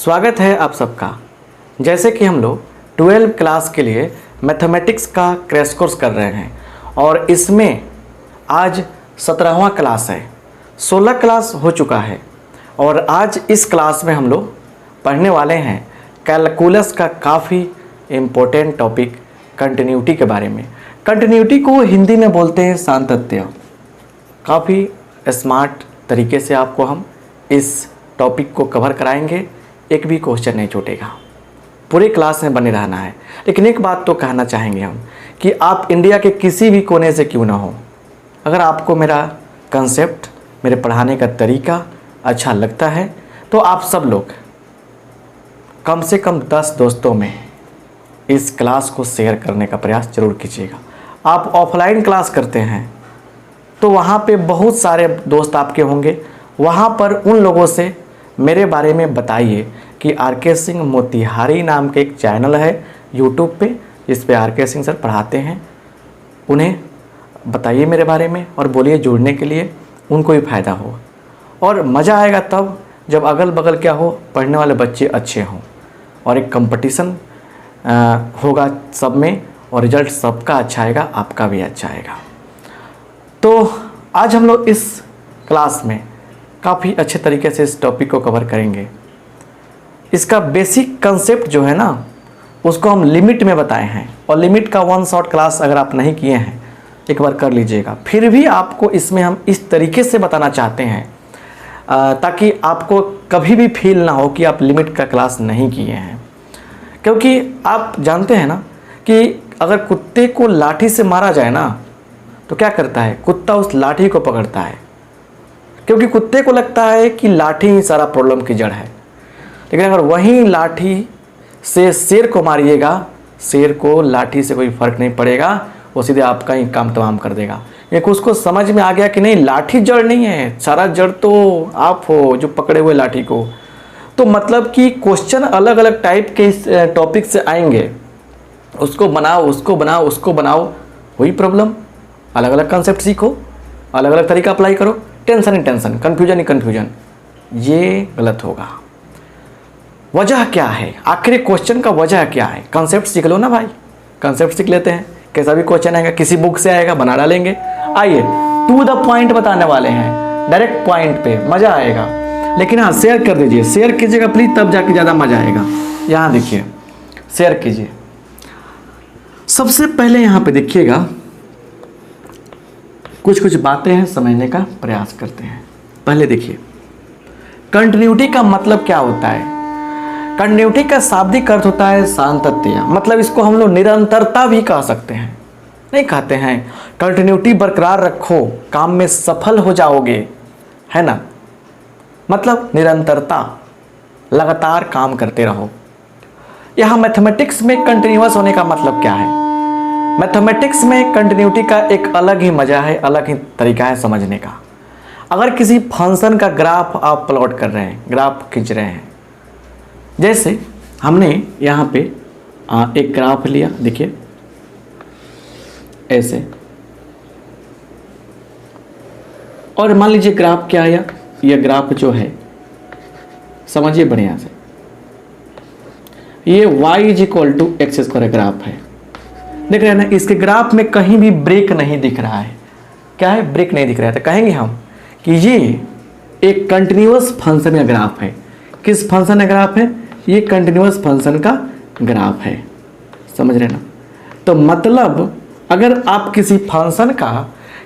स्वागत है आप सबका। जैसे कि हम लोग 12 क्लास के लिए मैथमेटिक्स का क्रैश कोर्स कर रहे हैं और इसमें आज 17वां क्लास है। 16 क्लास हो चुका है और आज इस क्लास में हम लोग पढ़ने वाले हैं कैलकुलस का काफ़ी इम्पोर्टेंट टॉपिक कंटिन्यूटी के बारे में। कंटिन्यूटी को हिंदी में बोलते हैं सातत्य। काफ़ी स्मार्ट तरीके से आपको हम इस टॉपिक को कवर कराएंगे, एक भी क्वेश्चन नहीं छूटेगा। पूरे क्लास में बने रहना है। लेकिन एक बात तो कहना चाहेंगे हम कि आप इंडिया के किसी भी कोने से क्यों ना हो, अगर आपको मेरा कंसेप्ट, मेरे पढ़ाने का तरीका अच्छा लगता है तो आप सब लोग कम से कम 10 दोस्तों में इस क्लास को शेयर करने का प्रयास जरूर कीजिएगा। आप ऑफलाइन क्लास करते हैं तो वहाँ पे बहुत सारे दोस्त आपके होंगे, वहाँ पर उन लोगों से मेरे बारे में बताइए कि आर.के. सिंह मोतिहारी नाम के एक चैनल है यूट्यूब पे, जिस पे आर.के. सिंह सर पढ़ाते हैं। उन्हें बताइए मेरे बारे में और बोलिए जुड़ने के लिए, उनको भी फ़ायदा हो। और मज़ा आएगा तब जब अगल बगल क्या हो, पढ़ने वाले बच्चे अच्छे हों और एक कंपटीशन होगा सब में और रिज़ल्ट सबका अच्छा आएगा, आपका भी अच्छा आएगा। तो आज हम लोग इस क्लास में काफ़ी अच्छे तरीके से इस टॉपिक को कवर करेंगे। इसका बेसिक कंसेप्ट जो है ना, उसको हम लिमिट में बताए हैं और लिमिट का 1 शॉट क्लास अगर आप नहीं किए हैं एक बार कर लीजिएगा। फिर भी आपको इसमें हम इस तरीके से बताना चाहते हैं ताकि आपको कभी भी फील ना हो कि आप लिमिट का क्लास नहीं किए हैं। क्योंकि आप जानते हैं ना कि अगर कुत्ते को लाठी से मारा जाए ना तो क्या करता है, कुत्ता उस लाठी को पकड़ता है, क्योंकि कुत्ते को लगता है कि लाठी ही सारा प्रॉब्लम की जड़ है। लेकिन अगर वहीं लाठी से शेर को मारिएगा, शेर को लाठी से कोई फ़र्क नहीं पड़ेगा, वो सीधे आपका ही काम तमाम कर देगा। एक उसको समझ में आ गया कि नहीं, लाठी जड़ नहीं है, सारा जड़ तो आप हो जो पकड़े हुए लाठी को। तो मतलब कि क्वेश्चन अलग अलग टाइप के इस टॉपिक से आएंगे, उसको बनाओ, उसको बनाओ, उसको बनाओ, वही प्रॉब्लम। अलग अलग कंसेप्ट सीखो, अलग अलग तरीका अप्लाई करो, टेंशन ही टेंशन, कन्फ्यूजन ही कन्फ्यूजन, ये गलत होगा। वजह क्या है, आखिर क्वेश्चन का वजह क्या है? कंसेप्ट सीख लो ना भाई, कंसेप्ट सीख लेते हैं। कैसा भी क्वेश्चन आएगा, किसी बुक से आएगा, बना डालेंगे। आइए टू द पॉइंट बताने वाले हैं, डायरेक्ट पॉइंट पे, मज़ा आएगा। लेकिन हाँ, शेयर कर दीजिए, शेयर कीजिएगा प्लीज़, तब जाके ज़्यादा मज़ा आएगा। यहाँ देखिए, शेयर कीजिए। सबसे पहले यहाँ पे देखिएगा, कुछ बातें हैं, समझने का प्रयास करते हैं। पहले देखिए, कंटिन्यूटी का मतलब क्या होता है। कंटिन्यूटी का शाब्दिक अर्थ होता है सातत्य, मतलब इसको हम लोग निरंतरता भी कह सकते हैं। नहीं कहते हैं कंटिन्यूटी बरकरार रखो, काम में सफल हो जाओगे, है ना। मतलब निरंतरता, लगातार काम करते रहो। यहाँ मैथमेटिक्स में कंटिन्यूअस होने का मतलब क्या है? मैथमेटिक्स में कंटिन्यूटी का एक अलग ही मज़ा है, अलग ही तरीका है समझने का। अगर किसी फंक्शन का ग्राफ आप प्लॉट कर रहे हैं, ग्राफ खींच रहे हैं, जैसे हमने यहाँ पे एक ग्राफ लिया, देखिए ऐसे, और मान लीजिए ग्राफ क्या आया, यह ग्राफ जो है समझिए बढ़िया से, ये y = x² ग्राफ है। देख रहे हैं ना, इसके ग्राफ में कहीं भी ब्रेक नहीं दिख रहा है। क्या है, ब्रेक नहीं दिख रहा है। तो कहेंगे हम कि ये एक कंटिन्यूअस फंक्शन का ग्राफ है। किस फंक्शन का ग्राफ है? ये कंटिन्यूअस फंक्शन का ग्राफ है, समझ रहे ना। तो मतलब अगर आप किसी फंक्शन का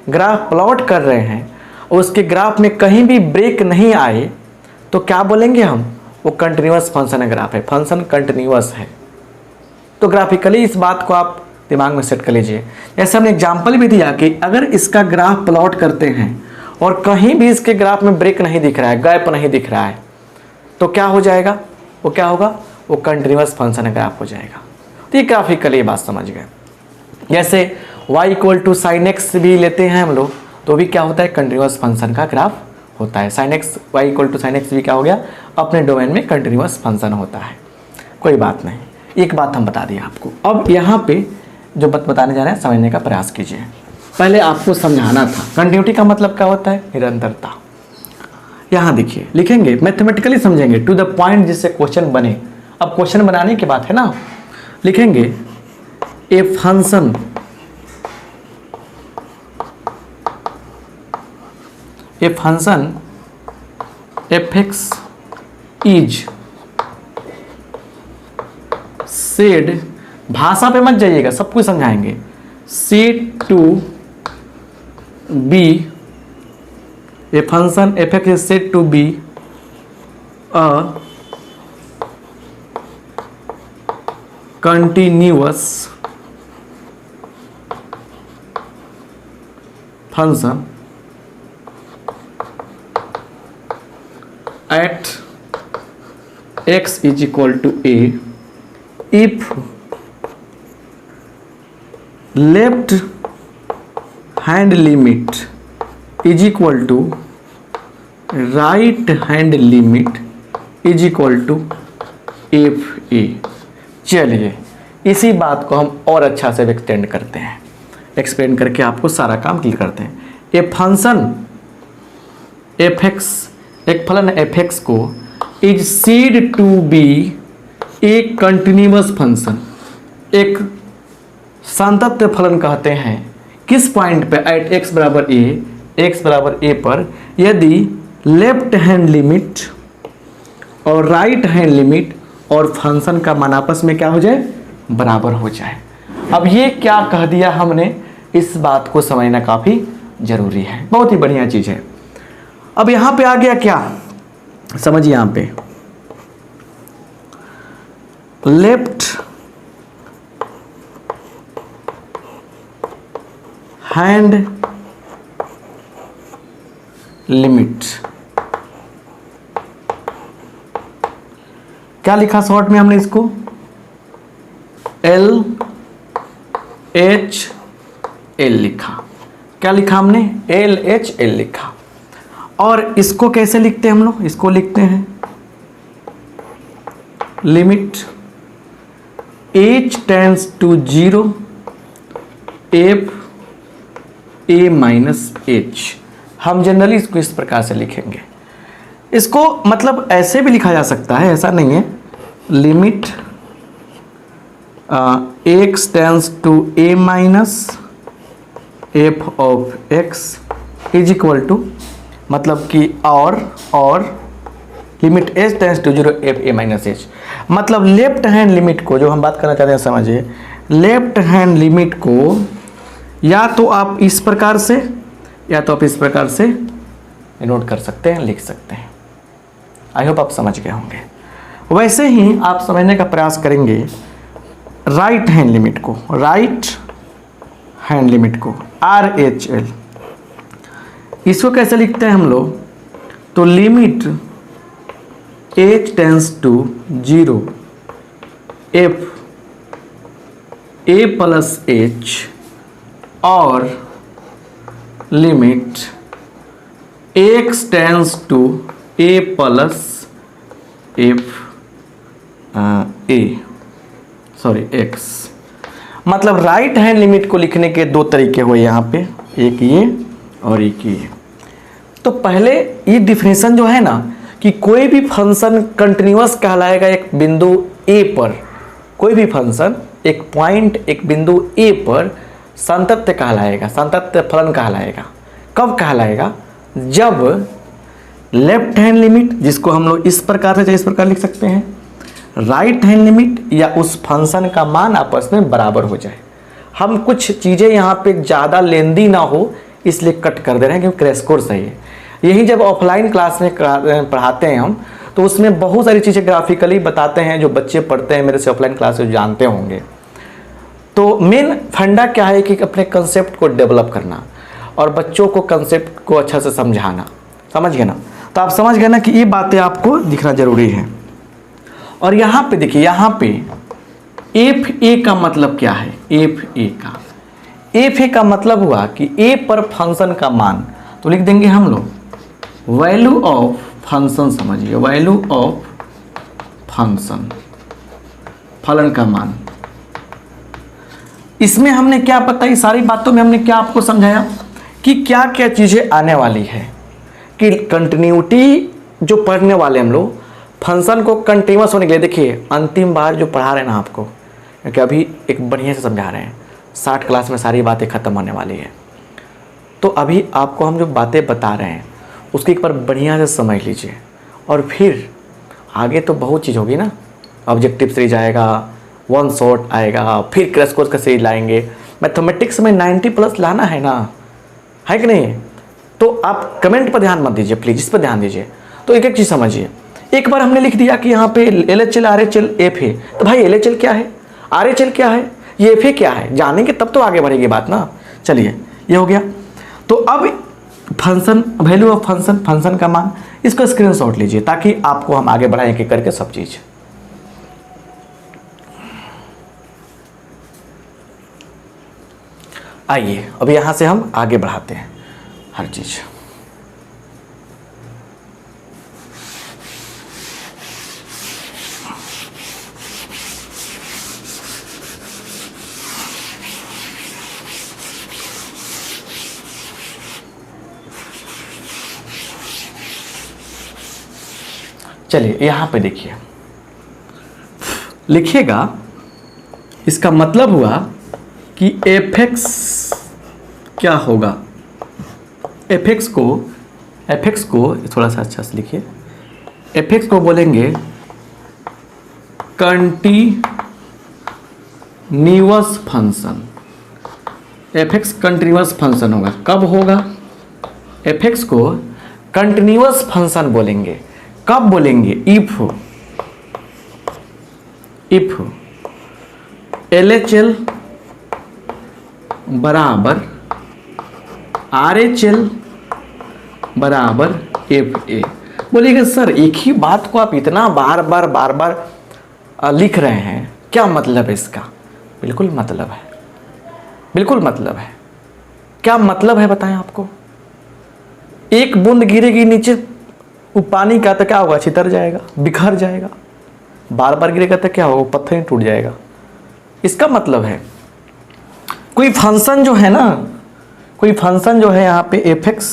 ग्राफ प्लॉट कर रहे हैं और उसके ग्राफ में कहीं भी ब्रेक नहीं आए तो क्या बोलेंगे हम? वो कंटिन्यूअस फंक्शन का ग्राफ है, फंक्शन कंटिन्यूअस है। तो ग्राफिकली इस बात को आप दिमाग में सेट कर लीजिए। जैसे हमने एग्जाम्पल भी दिया कि अगर इसका ग्राफ प्लॉट करते हैं और कहीं भी इसके ग्राफ में ब्रेक नहीं दिख रहा है, गैप नहीं दिख रहा है, तो क्या हो जाएगा? वो क्या होगा? वो कंटिन्यूअस फंक्शन का ग्राफ हो जाएगा। तो ये ग्राफिकली बात समझ गए। जैसे y = sin x भी लेते हैं हम लोग, तो भी क्या होता है? कंटिन्यूअस फंक्शन का ग्राफ होता है। sin x, y = sin x भी क्या हो गया? अपने डोमेन में कंटिन्यूअस फंक्शन होता है। कोई बात नहीं, एक बात हम बता दिए आपको। अब यहाँ पे जो बताने जा रहे हैं समझने का प्रयास कीजिए। पहले आपको समझाना था कंटिन्यूटी का मतलब क्या होता है, निरंतरता। यहाँ देखिए लिखेंगे, मैथमेटिकली समझेंगे, टू द पॉइंट जिससे क्वेश्चन बने। अब क्वेश्चन बनाने की बात है ना, लिखेंगे ए फंक्शन f(x) इज सेड, भाषा पे मत जाइएगा, सब कुछ समझाएंगे, said to be, a function f(x) is said to be a continuous function at x is equal to a if left hand limit is equal to right hand limit is equal to f a। चलिए इसी बात को हम और अच्छा से extend करते हैं, एक्सप्लेन करके आपको सारा काम क्लियर करते हैं। ए फंक्शन f(x), एक फलन f(x) को is said to be a continuous function, एक संतत फलन कहते हैं। किस पॉइंट पे? एट x बराबर a, x बराबर a पर यदि लेफ्ट हैंड लिमिट और राइट हैंड लिमिट और फंक्शन का मान आपस में क्या हो जाए? बराबर हो जाए। अब ये क्या कह दिया हमने, इस बात को समझना काफ़ी ज़रूरी है, बहुत ही बढ़िया चीज़ है। अब यहाँ पे आ गया क्या, समझिए, यहाँ पे लेफ्ट हैंड लिमिट, क्या लिखा शॉर्ट में हमने इसको? LHL लिखा। क्या लिखा हमने? LHL लिखा। और इसको कैसे लिखते हैं हम लोग? इसको लिखते हैं limit h tends to 0 f a minus h। हम जनरली इसको इस प्रकार से लिखेंगे। इसको मतलब ऐसे भी लिखा जा सकता है, ऐसा नहीं है। Limit x tends to a minus f of x is equal to, मतलब कि और limit h tends to 0 f a minus h, मतलब लेफ्ट हैंड लिमिट को, जो हम बात करना चाहते हैं समझिए, लेफ्ट हैंड लिमिट को या तो आप इस प्रकार से या तो आप इस प्रकार से नोट कर सकते हैं, लिख सकते हैं। आई होप आप समझ गए होंगे। वैसे ही आप समझने का प्रयास करेंगे राइट हैंड लिमिट को, राइट हैंड लिमिट को RHL, इसको कैसे लिखते हैं हम लोग? तो limit h tends to 0 f a plus h और limit x tends to a plus f x। मतलब राइट हैंड लिमिट को लिखने के दो तरीके हुए यहाँ पे, एक ये और एक ये। तो पहले ये डिफिनेशन जो है ना कि कोई भी फंक्शन कंटिन्यूअस कहलाएगा एक बिंदु A पर, कोई भी फंक्शन एक पॉइंट एक बिंदु A पर संतत्य कहलाएगा, संतत्य फलन कहलाएगा। कब कहलाएगा? जब लेफ्ट हैंड लिमिट, जिसको हम लोग इस प्रकार से चाहे इस प्रकार लिख सकते हैं, राइट हैंड लिमिट या उस फंक्शन का मान आपस में बराबर हो जाए। हम कुछ चीज़ें यहाँ पे ज़्यादा लेंदी ना हो इसलिए कट कर दे रहे हैं क्योंकि क्रैश कोर्स है ये। यही जब ऑफलाइन क्लास में पढ़ाते हैं हम, तो उसमें बहुत सारी चीज़ें ग्राफिकली बताते हैं, जो बच्चे पढ़ते हैं मेरे से ऑफलाइन क्लास में जानते होंगे। तो मेन फंडा क्या है कि अपने कंसेप्ट को डेवलप करना और बच्चों को कंसेप्ट को अच्छा से समझाना। समझ गए ना? तो आप समझ गए ना कि ये बातें आपको दिखना जरूरी है। और यहाँ पे देखिए, यहाँ पे FA का मतलब क्या है? FA का मतलब हुआ कि A पर फंक्शन का मान, तो लिख देंगे हम लोग वैल्यू ऑफ फंक्शन, समझिए वैल्यू ऑफ फंक्शन, फलन का मान। इसमें हमने क्या बताई, सारी बातों में हमने क्या आपको समझाया कि क्या क्या चीज़ें आने वाली है, कि कंटिन्यूटी जो पढ़ने वाले हम लोग फंक्शन को कंटिन्यूस होने के लिए, देखिए अंतिम बार जो पढ़ा रहे हैं ना आपको, क्योंकि अभी एक बढ़िया से समझा रहे हैं, 60 क्लास में सारी बातें ख़त्म होने वाली है। तो अभी आपको हम जो बातें बता रहे हैं उसकी एक बार बढ़िया से समझ लीजिए, और फिर आगे तो बहुत चीज़ होगी ना। ऑब्जेक्टिव सीरीज आएगा, वन शॉट आएगा, फिर क्रैश कोर्स का सीरीज लाएंगे। मैथमेटिक्स में 90+ लाना है ना, है कि नहीं? तो आप कमेंट पर ध्यान मत दीजिए प्लीज़, इस पर ध्यान दीजिए। तो एक एक चीज़ समझिए। एक बार हमने लिख दिया कि यहाँ पे LHL RHL FA, तो भाई LHL क्या है, RHL क्या है, ये FA क्या है, जानेंगे तब तो आगे बढ़ेगी बात ना। चलिए ये हो गया। तो अब function, value of function, function का मान, इसका स्क्रीनशॉट लीजिए ताकि आपको हम आगे बढ़ाएं एक एक करके सब चीज़। आइए अब यहाँ से हम आगे बढ़ाते हैं हर चीज़। चलिए यहाँ पे देखिए, लिखिएगा, इसका मतलब हुआ कि fx क्या होगा। fx को थोड़ा सा अच्छा से लिखिए, fx को बोलेंगे continuous function. fx continuous function होगा, कब होगा? fx को कंटिन्यूअस फंक्शन बोलेंगे, कब बोलेंगे? इफ LHL बराबर RHL बराबर FA। बोलिएगा सर एक ही बात को आप इतना बार बार लिख रहे हैं, क्या मतलब है इसका? बिल्कुल मतलब है, बिल्कुल मतलब है। क्या मतलब है बताएं आपको? एक बूंद गिरेगी नीचे वो पानी का तो क्या होगा? छितर जाएगा, बिखर जाएगा। बार बार गिरेगा तो क्या होगा? पत्थर ही टूट जाएगा। इसका मतलब है कोई फंक्शन जो है ना, कोई फंक्शन जो है यहाँ पे fx,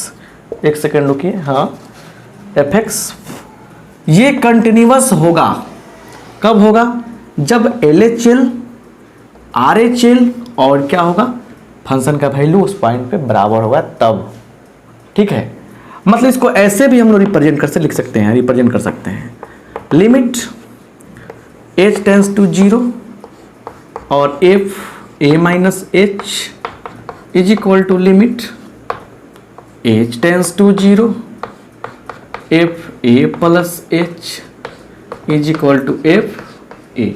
एक सेकेंड रुकिए, हाँ, fx ये कंटिन्यूअस होगा। कब होगा? जब LHL RHL और क्या होगा, फंक्शन का वैल्यू उस पॉइंट पे बराबर होगा तब। ठीक है, मतलब इसको ऐसे भी हम लोग रिप्रेजेंट कर सकते हैं, लिमिट h टेंड्स टू 0 और f a minus h is equal to limit h tends to 0 f a plus h is equal to f a।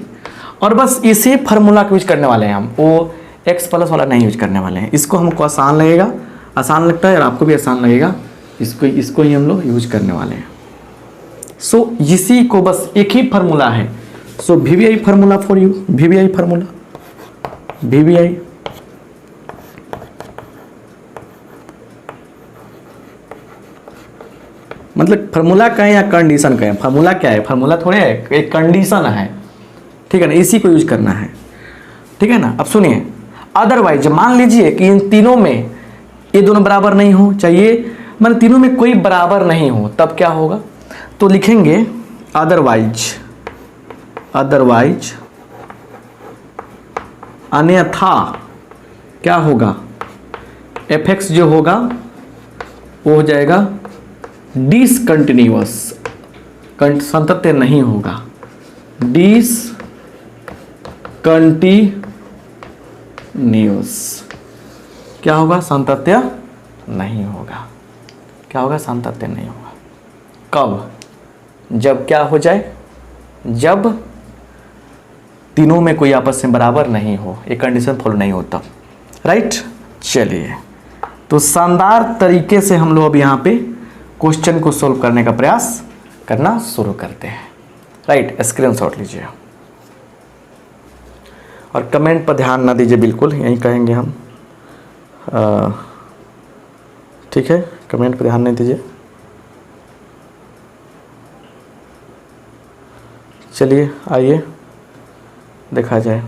और बस इसी फार्मूला को यूज करने वाले हैं हम, वो x प्लस वाला नहीं यूज करने वाले हैं। इसको हमको आसान लगेगा, आसान लगता है और आपको भी आसान लगेगा, इसको ही हम लोग यूज करने वाले हैं। सो इसी को बस एक ही फार्मूला है। सो VBI formula for you, VBI formula, VBI मतलब फार्मूला कहें या कंडीशन कहें, फार्मूला क्या है? फार्मूला थोड़े है, एक कंडीशन है, ठीक है ना, इसी को यूज करना है, ठीक है ना। अब सुनिए, अदरवाइज मान लीजिए कि इन तीनों में ये दोनों बराबर नहीं हो चाहिए, मान तीनों में कोई बराबर नहीं हो, तब क्या होगा? तो लिखेंगे अदरवाइज अन्यथा क्या होगा? fx जो होगा वो हो जाएगा डिसकंटिन्यूअस, सातत्य नहीं होगा, डिसकंटिन्यूअस क्या होगा? सातत्य नहीं होगा। क्या होगा? सातत्य नहीं होगा। कब? जब क्या हो जाए? जब तीनों में कोई आपस में बराबर नहीं हो, एक कंडीशन फॉलो नहीं होता, राइट। चलिए, तो शानदार तरीके से हम लोग अब यहाँ पे क्वेश्चन को सॉल्व करने का प्रयास करना शुरू करते हैं, राइट। स्क्रीनशॉट लीजिए और कमेंट पर ध्यान ना दीजिए, बिल्कुल यही कहेंगे हम, ठीक है, कमेंट पर ध्यान नहीं दीजिए। चलिए आइए देखा जाए।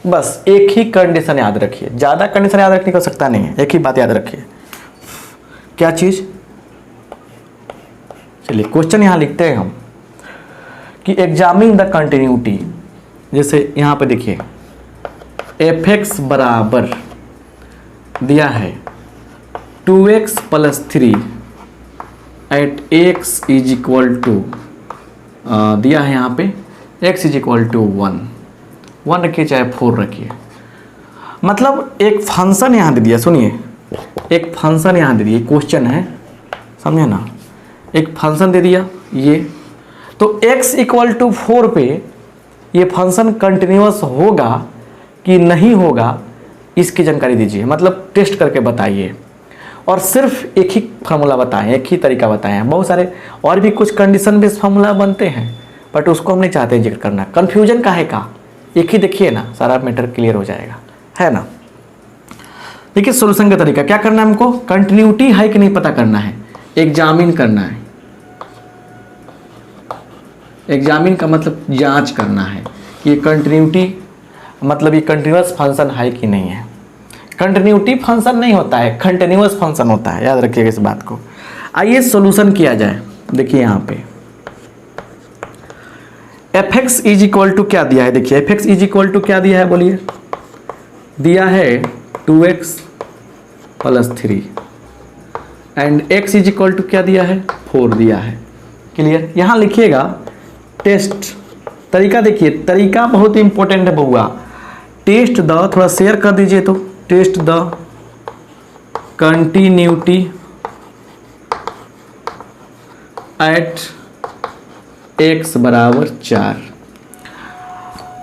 बस एक ही कंडीशन याद रखिए, ज़्यादा कंडीशन याद रखने की आवश्यकता नहीं है, एक ही बात याद रखिए। क्या चीज़? चलिए क्वेश्चन यहाँ लिखते हैं हम कि एग्जामिन द कंटिन्यूटी। जैसे यहाँ पे देखिए f(x) बराबर दिया है 2x + 3 एट x = दिया है यहाँ पे x = 1 रखिए चाहे 4 रखिए। मतलब एक फंक्शन यहाँ दे दिया, सुनिए एक फंक्शन यहाँ दे दिया, क्वेश्चन है समझे ना, एक फंक्शन दे दिया ये, तो x = 4 पे ये फंक्शन कंटिन्यूअस होगा कि नहीं होगा इसकी जानकारी दीजिए, मतलब टेस्ट करके बताइए। और सिर्फ एक ही फार्मूला बताएं, एक ही तरीका बताएं। बहुत सारे और भी कुछ कंडीशन बेस्ड फार्मूला बनते हैं बट उसको हम नहीं चाहते जिक्र करना, कन्फ्यूजन काहे का, एक ही देखिए ना, सारा मैटर क्लियर हो जाएगा, है ना। देखिए सोल्यूशन का तरीका क्या करना है हमको, कंटिन्यूटी है कि नहीं पता करना है, एग्जामिन करना है। एग्जामिन का मतलब जांच करना है कि ये कंटिन्यूटी मतलब ये कंटिन्यूअस फंक्शन है कि नहीं है। कंटिन्यूटी फंक्शन नहीं होता है, कंटिन्यूअस फंक्शन होता है, याद रखिएगा इस बात को। आइए सॉल्यूशन किया जाए। देखिए यहाँ पे f(x) = क्या दिया है, देखिए f(x) = क्या दिया है बोलिए, दिया है 2x + 3 एंड x = क्या दिया है 4 दिया है। क्लियर? यहाँ लिखिएगा टेस्ट तरीका, देखिए तरीका बहुत इंपॉर्टेंट है बउआ। टेस्ट द, थोड़ा शेयर कर दीजिए तो, test the continuity at x = 4।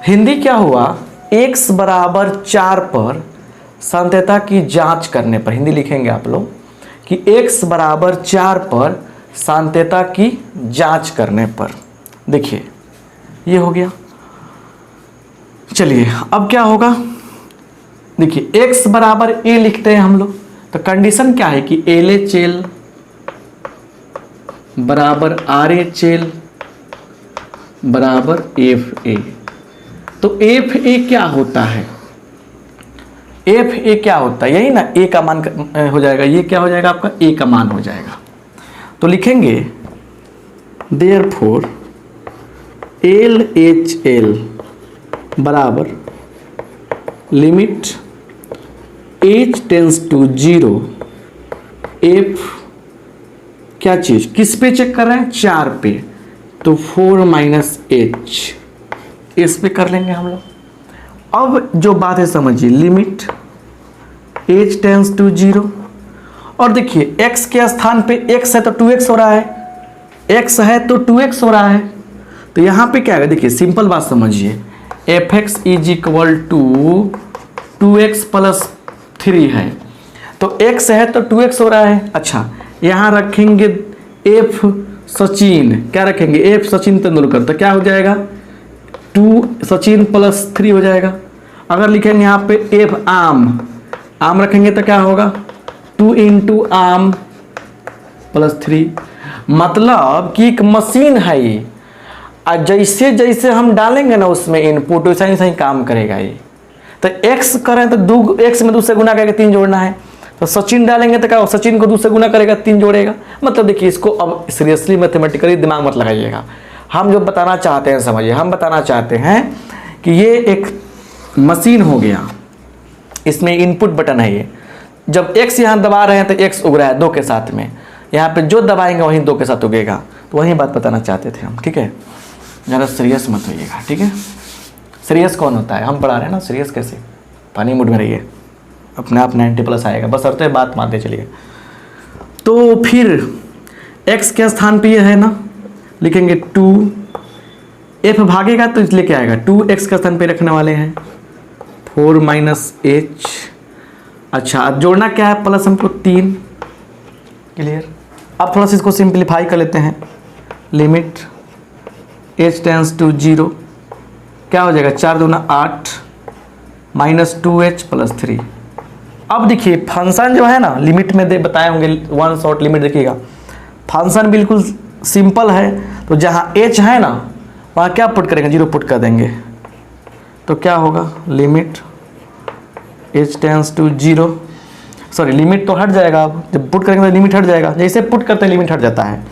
Hindi क्या हुआ, x = 4 पर सांत्यता की जांच करने पर, हिंदी लिखेंगे आप लोग कि x = 4 पर सांत्यता की जांच करने पर। देखिए ये हो गया। चलिए अब क्या होगा, देखिए x = a लिखते हैं हम लोग, तो कंडीशन क्या है कि LHL = RHL = FA। तो FA क्या होता है, FA क्या होता है, यही ना A का मान हो जाएगा, ये क्या हो जाएगा आपका A का मान हो जाएगा। तो लिखेंगे देयरफॉर LHL बराबर limit h tends to 0 f क्या चीज़, किस पे चेक कर रहे हैं, 4 पे, तो 4 - h इस पे कर लेंगे हम लोग। अब जो बात है समझिए, लिमिट h टेंस टू 0 और देखिए x के स्थान पे x है तो 2x हो रहा है, x है तो 2x हो रहा है, तो यहाँ पे क्या है, देखिए सिंपल बात समझिए, f(x) = 2x + 3 है, तो x है तो 2x हो रहा है। अच्छा यहाँ रखेंगे f सचिन, क्या रखेंगे f सचिन तेंदुलकर, तो क्या हो जाएगा 2 सचिन + 3 हो जाएगा। अगर लिखेंगे यहाँ पे f आम रखेंगे तो क्या होगा 2 × आम + 3, मतलब कि एक मशीन है ये, और जैसे जैसे हम डालेंगे ना उसमें इनपुट वैसा ही सही काम करेगा ये। तो x करें तो x में 2 से गुना करके 3 जोड़ना है, तो सचिन डालेंगे तो क्या सचिन को 2 से गुना करेगा 3 जोड़ेगा। मतलब देखिए इसको अब सीरियसली मैथमेटिकली दिमाग मत लगाइएगा, हम जो बताना चाहते हैं समझिए, हम बताना चाहते हैं कि ये एक मशीन हो गया, इसमें इनपुट बटन है ये, जब x यहाँ दबा रहे हैं तो x उग रहा है 2 के साथ में, यहाँ पे जो दबाएंगे वहीं 2 के साथ उगेगा। तो वही बात बताना चाहते थे हम, ठीक है, ज़रा सीरियस मत होइएगा, ठीक है। सीरियस कौन होता है, हम पढ़ा रहे हैं ना, सीरियस कैसे, पानी मूड में रहिए, अपने आप 90+ आएगा, बस अर्थ बात मानते चलिए। तो फिर x के स्थान पे ये है ना, लिखेंगे 2, f भागेगा तो इसलिए क्या आएगा 2x के स्थान पे रखने वाले हैं 4 - h। अच्छा अब जोड़ना क्या है, प्लस हमको 3। क्लियर? अब थोड़ा सा इसको सिंप्लीफाई कर लेते हैं, लिमिट h टेंस टू 0 क्या हो जाएगा 4 दूना 8 -2h + 3। अब देखिए फंक्शन जो है ना, लिमिट में दे बताए होंगे, 1 शॉर्ट लिमिट देखिएगा, फंक्शन बिल्कुल सिंपल है। तो जहाँ h है ना वहाँ क्या पुट करेंगे 0 पुट कर देंगे, तो क्या होगा, limit h tends to 0, sorry limit तो हट जाएगा, अब जब पुट करेंगे तो लिमिट हट जाएगा, जैसे पुट करते हैं लिमिट हट जाता है।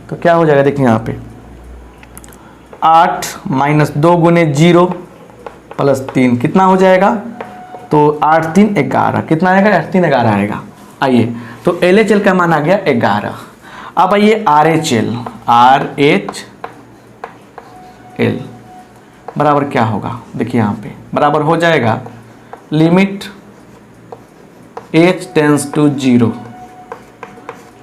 तो क्या हो जाएगा देखिए यहाँ पे 8 माइनस 2 गुने 0 प्लस 3 कितना हो जाएगा, तो 8 3 11, कितना आएगा, 8 3 11 आएगा। आइए तो LHL का मान आ गया 11। अब आइए RHL, RHL बराबर क्या होगा, देखिए यहाँ पे बराबर हो जाएगा limit h tends to 0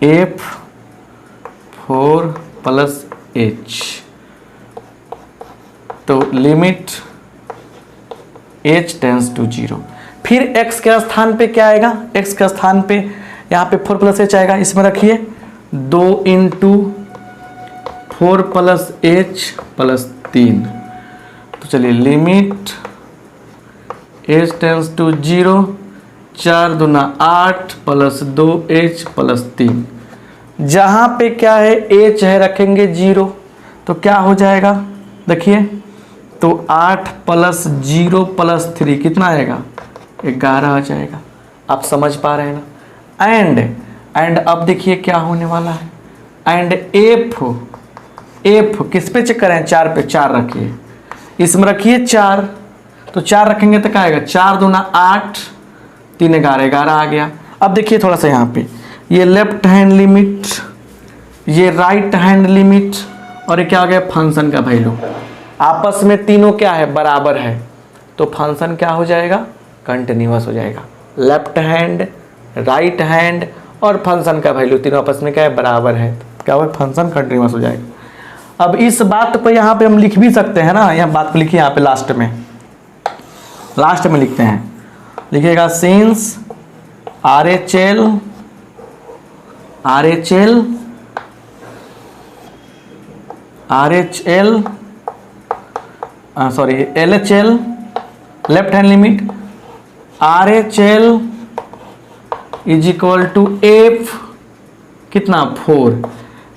F4 plus h, तो लिमिट h टेंस टू 0। फिर x के स्थान पे क्या आएगा, x के स्थान पे यहाँ पे 4 प्लस h आएगा, इसमें रखिए 2 इंटू 4 प्लस h प्लस 3। तो चलिए लिमिट h टेंस टू 0, 4 दूना 8 प्लस 2h प्लस 3। जहाँ पे क्या है h है रखेंगे 0, तो क्या हो जाएगा देखिए, तो 8 प्लस 0 प्लस 3 कितना आएगा, 11 आ जाएगा। आप समझ पा रहे हैं ना। एंड अब देखिए क्या होने वाला है, एंड एफ किस पे चेक करें, 4 पे, 4 रखिए, इसमें रखिए 4, तो 4 रखेंगे तो क्या आएगा, 4 दूना 8 3 11, 11 आ गया। अब देखिए थोड़ा सा यहाँ पे ये लेफ्ट हैंड लिमिट, ये राइट हैंड लिमिट, और ये क्या आ गया फंक्शन का वैल्यू, आपस में तीनों क्या है, बराबर है, तो फंक्शन क्या हो जाएगा, कंटिन्यूअस हो जाएगा। लेफ्ट हैंड, राइट हैंड और फंक्शन का वैल्यू तीनों आपस में क्या है, बराबर है, क्या होगा, फंक्शन कंटिन्यूअस हो जाएगा। अब इस बात को यहाँ पे हम लिख भी सकते हैं ना, यहाँ बात को लिखिए, यहाँ पे लास्ट में लिखते हैं, लिखिएगा since LHL left hand limit RHL is equal to F कितना 4,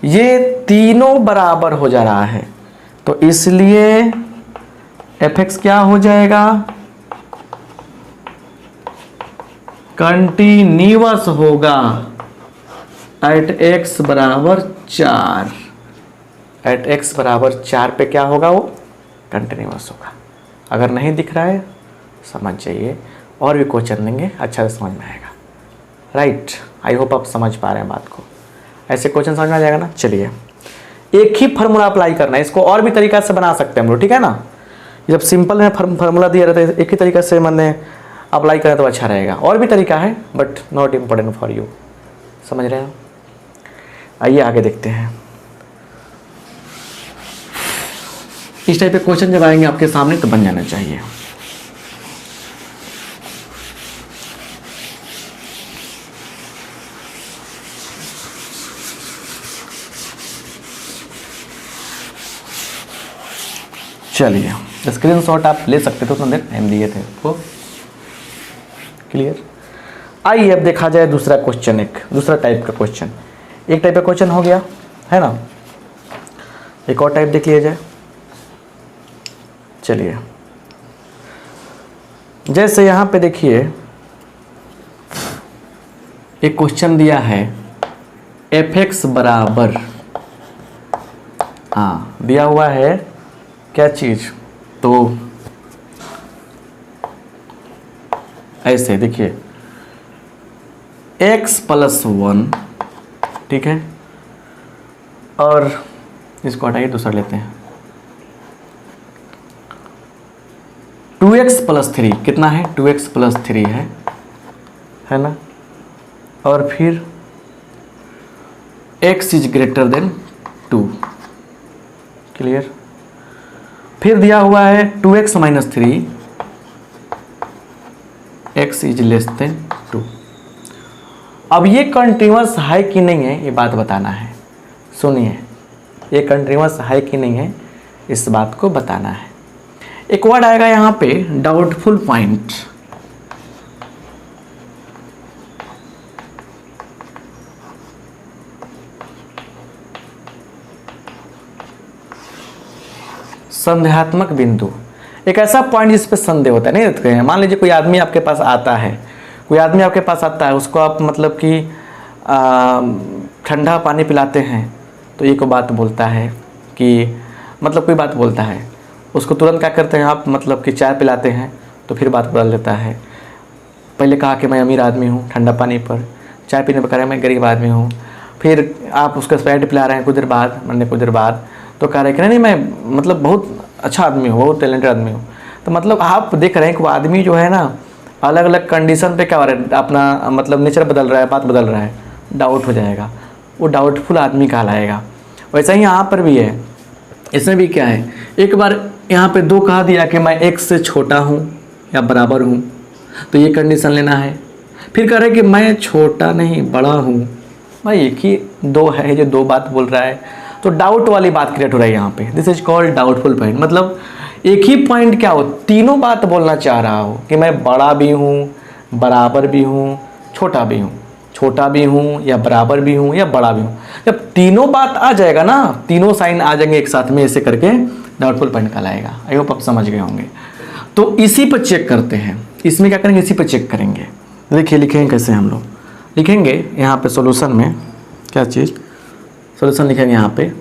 ये तीनों बराबर हो जा रहा है, तो इसलिए fx क्या हो जाएगा, कंटिन्यूअस होगा एट x बराबर 4, एट x बराबर 4 पे क्या होगा, वो कंटिन्यूअस होगा। अगर नहीं दिख रहा है समझ जाइए, और भी क्वेश्चन देंगे अच्छा से समझ में आएगा। राइट, आई होप आप समझ पा रहे हैं बात को, ऐसे क्वेश्चन समझ में आ जाएगा ना। चलिए एक ही फार्मूला अप्लाई करना है, इसको और भी तरीका से बना सकते हैं हम लोग, ठीक है ना। जब सिंपल में फार्मूला दिया रहता है, एक ही तरीका से मैंने अप्लाई करें तो अच्छा रहेगा। और भी तरीका है but not important for you, समझ रहे हो। आइए आगे देखते हैं। इस टाइप के क्वेश्चन जब आएंगे आपके सामने तो बन जाना चाहिए। चलिए स्क्रीनशॉट आप ले सकते थे, तो हम दिए थे आपको, क्लियर। आइए अब देखा जाए दूसरा क्वेश्चन, एक दूसरा टाइप का क्वेश्चन। एक टाइप का क्वेश्चन हो गया है ना, एक और टाइप देख लिया जाए। चलिए जैसे यहाँ पे देखिए एक क्वेश्चन दिया है fx बराबर, हाँ दिया हुआ है क्या चीज, तो ऐसे देखिए x प्लस 1, ठीक है, और इसको हटाइए दूसरा लेते हैं, 2x प्लस 3 कितना है, 2x प्लस 3 है ना, और फिर x is greater then 2, clear. फिर दिया हुआ है 2x minus 3, x is less then 2। अब ये कंटिन्यूअस है कि नहीं है ये बात बताना है। सुनिए, ये कंटिन्यूअस है कि नहीं है इस बात को बताना है। एक वर्ड आएगा यहाँ पे डाउटफुल पॉइंट, संदेहात्मक बिंदु। एक ऐसा पॉइंट जिस पे संदेह होता है, नहीं रहते हैं। मान लीजिए कोई आदमी आपके पास आता है, उसको आप मतलब कि ठंडा पानी पिलाते हैं तो एक बात बोलता है कि मतलब कोई बात बोलता है, उसको तुरंत क्या करते हैं आप, मतलब कि चाय पिलाते हैं तो फिर बात बदल देता है। पहले कहा कि मैं अमीर आदमी हूँ ठंडा पानी पर, चाय पीने पर कह रहा है मैं गरीब आदमी हूँ। फिर आप उसका स्प्राइट पिला रहे हैं कुछ देर बाद तो कह रहे हैं कि नहीं मैं मतलब बहुत अच्छा आदमी हूँ, बहुत टैलेंटेड आदमी हूँ। तो मतलब आप देख रहे हैं कि वो आदमी जो है ना अलग अलग कंडीशन पे क्या हो रहा है, अपना मतलब नेचर बदल रहा है, बात बदल रहा है, डाउट हो जाएगा, वो डाउटफुल आदमी कहलाएगा। वैसा ही यहाँ पर भी है, इसमें भी क्या है, एक बार यहाँ पे 2 कहा दिया कि मैं x से छोटा हूँ या बराबर हूँ, तो ये कंडीशन लेना है। फिर कह रहे कि मैं छोटा नहीं बड़ा हूँ, भाई एक ही 2 है जो 2 बात बोल रहा है, तो डाउट वाली बात क्रिएट हो रही है यहाँ पे। This is called doubtful point. मतलब एक ही पॉइंट क्या हो, तीनों बात बोलना चाह रहा हो कि मैं बड़ा भी हूँ, बराबर भी हूँ, छोटा भी हूँ, छोटा भी हूँ या बराबर भी हूँ या बड़ा भी हूँ। जब तीनों बात आ जाएगा ना, तीनों साइन आ जाएंगे एक साथ में, ऐसे करके डाउटफुल पॉइंट कहलाएगा। आई होप आप समझ गए होंगे। तो इसी पर चेक करते हैं, इसमें क्या करेंगे, इसी पर चेक करेंगे। देखिए लिखेंगे कैसे, हम लोग लिखेंगे यहाँ पे सॉल्यूशन में क्या चीज़, सॉल्यूशन लिखेंगे यहाँ पे